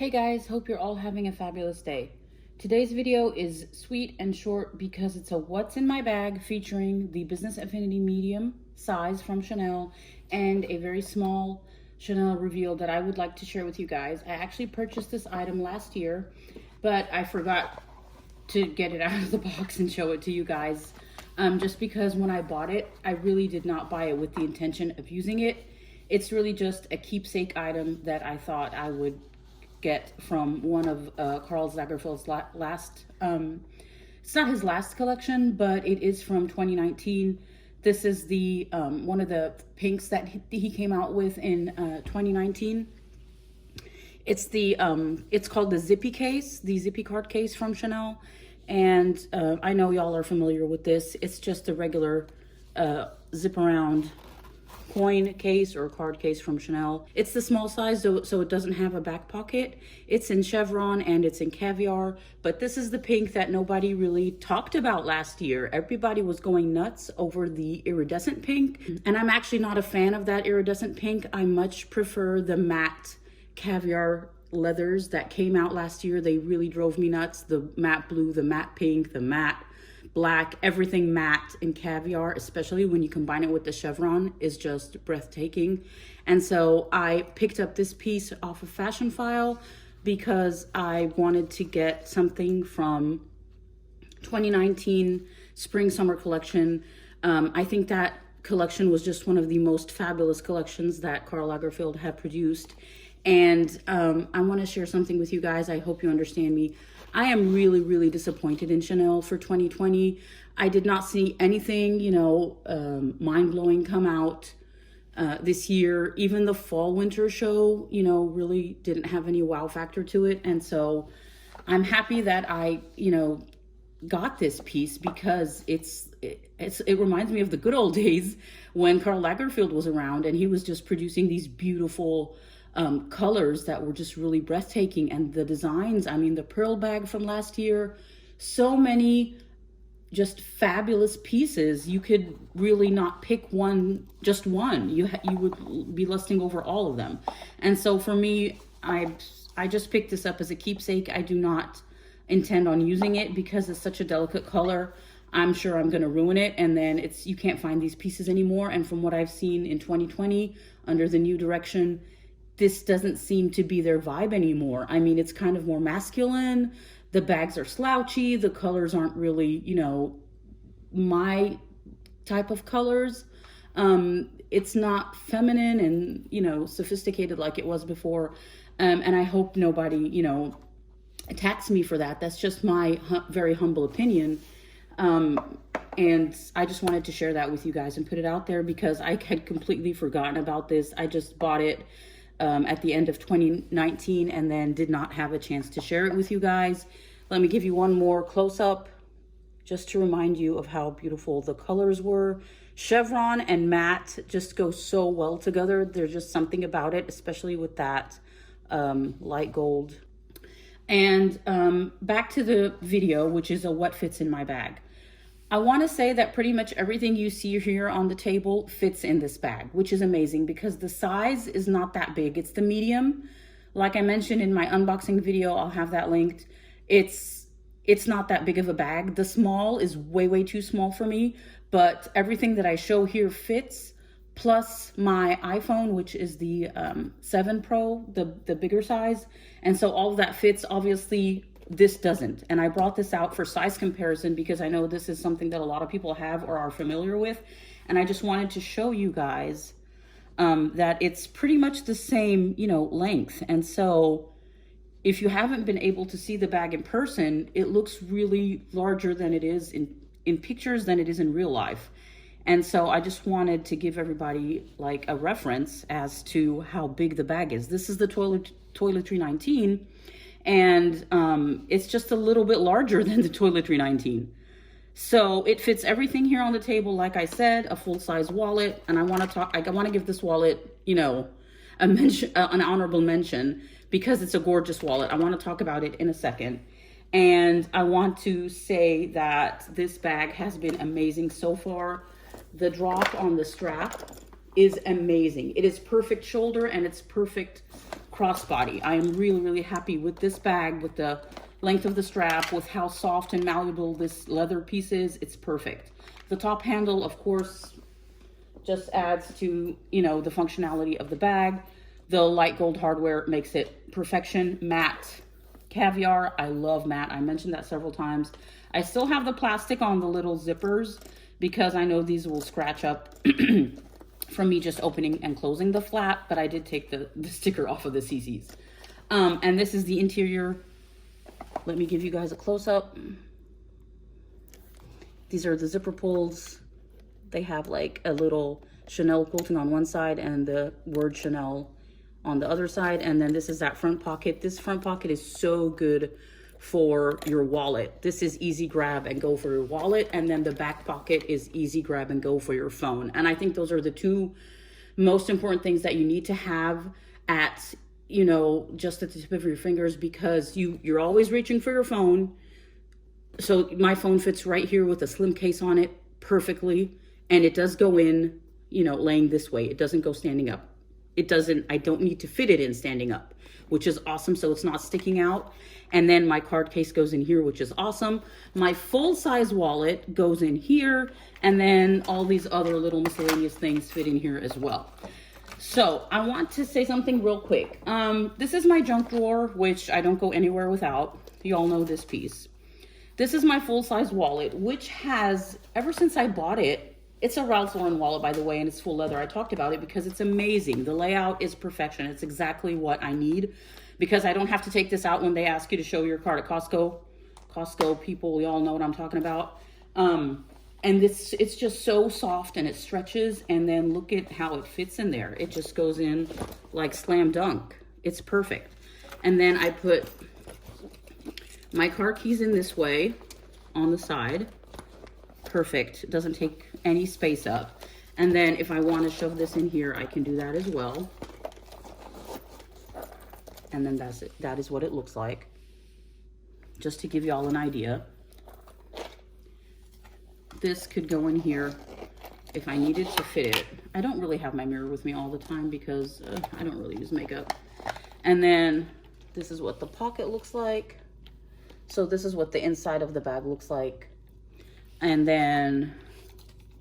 Hey guys, hope you're all having a fabulous day. Today's video is sweet and short because it's a what's in my bag featuring the Business Affinity medium size from Chanel and a very small Chanel reveal that I would like to share with you guys. I actually purchased this item last year, but I forgot to get it out of the box and show it to you guys. Just because when I bought it, I really did not buy it with the intention of using it. It's really just a keepsake item that I thought I would get from one of Karl Lagerfeld's last, it's not his last collection, but it is from 2019. This is the one of the pinks that he came out with in 2019. It's the it's called the Zippy case, the Zippy card case from Chanel. And I know y'all are familiar with this. It's just a regular zip around coin case or card case from Chanel. It's the small size, so it doesn't have a back pocket. It's in chevron and it's in caviar, but this is the pink that nobody really talked about last year. Everybody was going nuts over the iridescent pink, and I'm actually not a fan of that iridescent pink. I much prefer the matte caviar leathers that came out last year. They really drove me nuts. The matte blue, the matte pink, the matte black, everything matte and caviar, especially when you combine it with the chevron, is just breathtaking. And so I picked up this piece off of Fashion File because I wanted to get something from 2019 spring summer collection. I think that collection was just one of the most fabulous collections that Karl Lagerfeld had produced. And I want to share something with you guys. I hope you understand me. I am really, really disappointed in Chanel for 2020. I did not see anything, mind-blowing come out this year. Even the fall-winter show, really didn't have any wow factor to it. And so I'm happy that I, got this piece because it reminds me of the good old days when Karl Lagerfeld was around and he was just producing these beautiful colors that were just really breathtaking. And the designs, I mean, the pearl bag from last year, so many just fabulous pieces. You could really not pick one, just one. You would be lusting over all of them. And so for me, I just picked this up as a keepsake. I do not intend on using it because it's such a delicate color. I'm sure I'm going to ruin it, and then you can't find these pieces anymore. And from what I've seen in 2020 under the new direction, this doesn't seem to be their vibe anymore. I mean, it's kind of more masculine. The bags are slouchy. The colors aren't really, my type of colors. It's not feminine and, sophisticated like it was before. And I hope nobody, attacks me for that. That's just my very humble opinion. And I just wanted to share that with you guys and put it out there because I had completely forgotten about this. I just bought it at the end of 2019 and then did not have a chance to share it with you guys. Let me give you one more close-up just to remind you of how beautiful the colors were. Chevron and matte just go so well together. There's just something about it, especially with that light gold. And back to the video, which is a what fits in my bag. I want to say that pretty much everything you see here on the table fits in this bag, which is amazing because the size is not that big. It's the medium. Like I mentioned in my unboxing video, I'll have that linked. It's not that big of a bag. The small is way, way too small for me, but everything that I show here fits, plus my iPhone, which is the 7 Pro, the bigger size. And so all of that fits. Obviously, this doesn't. And I brought this out for size comparison because I know this is something that a lot of people have or are familiar with. And I just wanted to show you guys that it's pretty much the same, length. And so if you haven't been able to see the bag in person, it looks really larger than it is in pictures than it is in real life. And so I just wanted to give everybody like a reference as to how big the bag is. This is the Toiletry 19. And it's just a little bit larger than the Toiletry 19. So it fits everything here on the table. Like I said, a full-size wallet. And I want to give this wallet, a mention, an honorable mention because it's a gorgeous wallet. I want to talk about it in a second. And I want to say that this bag has been amazing so far. The drop on the strap is amazing. It is perfect shoulder and it's perfect crossbody. I am really, really happy with this bag, with the length of the strap, with how soft and malleable this leather piece is. It's perfect. The top handle, of course, just adds to, you know, the functionality of the bag. The light gold hardware makes it perfection. Matte caviar. I love matte. I mentioned that several times. I still have the plastic on the little zippers because I know these will scratch up from me just opening and closing the flap, but I did take the sticker off of the CCs. And this is the interior. Let me give you guys a close-up. These are the zipper pulls. They have like a little Chanel quilting on one side and the word Chanel on the other side. And then this is that front pocket. This front pocket is so good for your wallet. This is easy grab and go for your wallet. And then the back pocket is easy grab and go for your phone. And I think those are the two most important things that you need to have at, you know, just at the tip of your fingers, because you're always reaching for your phone. So my phone fits right here with a slim case on it perfectly. And it does go in, you know, laying this way. It doesn't go standing up. I don't need to fit it in standing up, which is awesome. So it's not sticking out. And then my card case goes in here, which is awesome. My full size wallet goes in here. And then all these other little miscellaneous things fit in here as well. So I want to say something real quick. This is my junk drawer, which I don't go anywhere without. You all know this piece. This is my full size wallet, which has, ever since I bought it, it's a Ralph Lauren wallet, by the way, and it's full leather. I talked about it because it's amazing. The layout is perfection. It's exactly what I need, because I don't have to take this out when they ask you to show your card at Costco. Costco people, we all know what I'm talking about. And it's just so soft and it stretches, and then look at how it fits in there. It just goes in like slam dunk. It's perfect. And then I put my car keys in this way on the side. Perfect. It doesn't take any space up. And then if I want to shove this in here, I can do that as well. And then that's it. That is what it looks like. Just to give you all an idea. This could go in here if I needed to fit it. I don't really have my mirror with me all the time because I don't really use makeup. And then this is what the pocket looks like. So this is what the inside of the bag looks like. And then,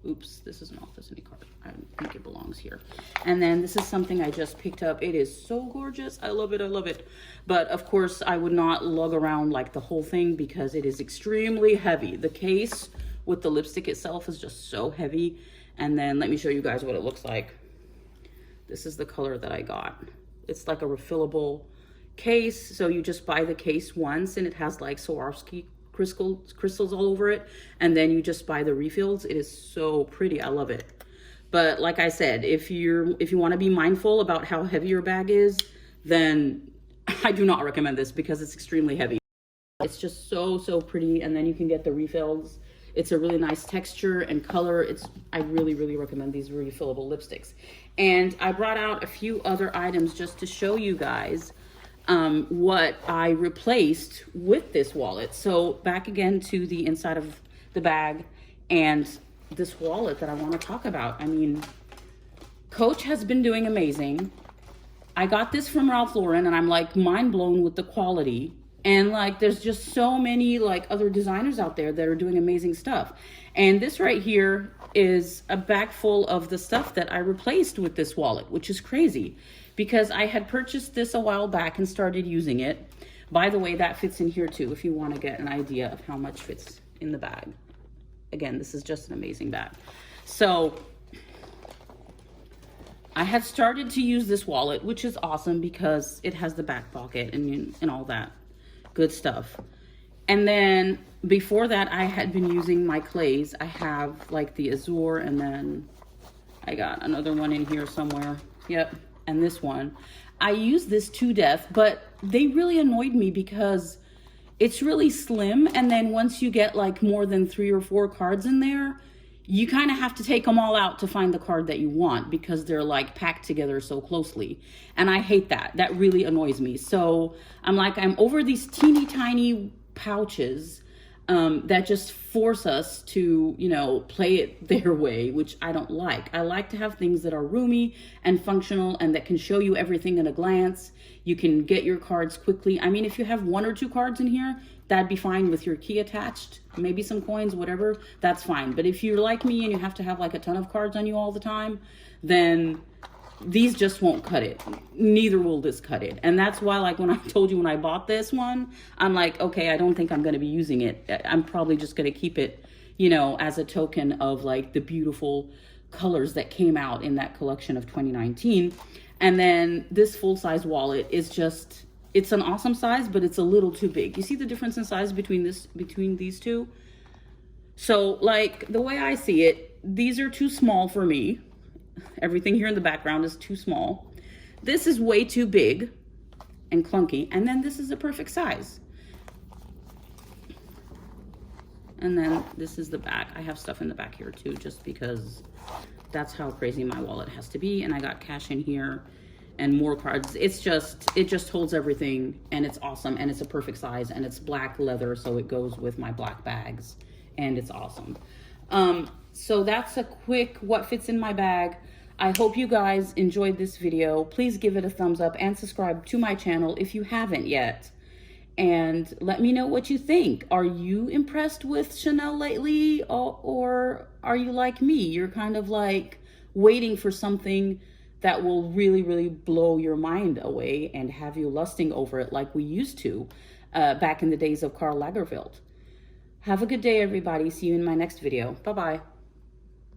oops, this is an Office Any card. I think it belongs here. And then this is something I just picked up. It is so gorgeous. I love it. I love it. But of course, I would not lug around like the whole thing because it is extremely heavy. The case with the lipstick itself is just so heavy. And then let me show you guys what it looks like. This is the color that I got. It's like a refillable case. So you just buy the case once and it has like Swarovski crystals all over it, and then you just buy the refills. It is so pretty. I love it. But like I said, if you want to be mindful about how heavy your bag is, then I do not recommend this because it's extremely heavy. It's just so pretty, and then you can get the refills. It's a really nice texture and color. I really recommend these refillable lipsticks. And I brought out a few other items just to show you guys what I replaced with this wallet. So back again to the inside of the bag and this wallet that I want to talk about. I mean, Coach has been doing amazing. I got this from Ralph Lauren and I'm like mind blown with the quality. And like, there's just so many like other designers out there that are doing amazing stuff. And this right here is a bag full of the stuff that I replaced with this wallet, which is crazy because I had purchased this a while back and started using it. By the way, that fits in here too, if you want to get an idea of how much fits in the bag. Again, this is just an amazing bag. So I had started to use this wallet, which is awesome because it has the back pocket and all that good stuff. And then before that, I had been using my clays. I have like the Azure, and then I got another one in here somewhere. Yep. And this one. I use this to death, but they really annoyed me because it's really slim. And then once you get like more than 3 or 4 cards in there, you kind of have to take them all out to find the card that you want because they're like packed together so closely. And I hate that. That really annoys me. So I'm like, I'm over these teeny tiny pouches. that just force us to, you know, play it their way, which I don't like. I like to have things that are roomy and functional and that can show you everything in a glance. You can get your cards quickly. I mean, if you have 1 or 2 cards in here, that'd be fine with your key attached, maybe some coins, whatever, that's fine. But if you're like me and you have to have like a ton of cards on you all the time, then these just won't cut it. Neither will this cut it. And that's why, like, when I told you when I bought this one, I'm like, okay, I don't think I'm going to be using it. I'm probably just going to keep it, you know, as a token of like the beautiful colors that came out in that collection of 2019. And then this full-size wallet is just, it's an awesome size, but it's a little too big. You see the difference in size between these two? So like the way I see it, these are too small for me. Everything here in the background is too small. This is way too big and clunky. And then this is the perfect size. And then this is the back. I have stuff in the back here too, just because that's how crazy my wallet has to be. And I got cash in here and more cards. It just holds everything, and it's awesome, and it's a perfect size, and it's black leather, so it goes with my black bags, and it's awesome. So that's a quick what fits in my bag. I hope you guys enjoyed this video. Please give it a thumbs up and subscribe to my channel if you haven't yet. And let me know what you think. Are you impressed with Chanel lately? Or are you like me? You're kind of like waiting for something that will really, really blow your mind away and have you lusting over it like we used to back in the days of Karl Lagerfeld. Have a good day, everybody. See you in my next video. Bye-bye.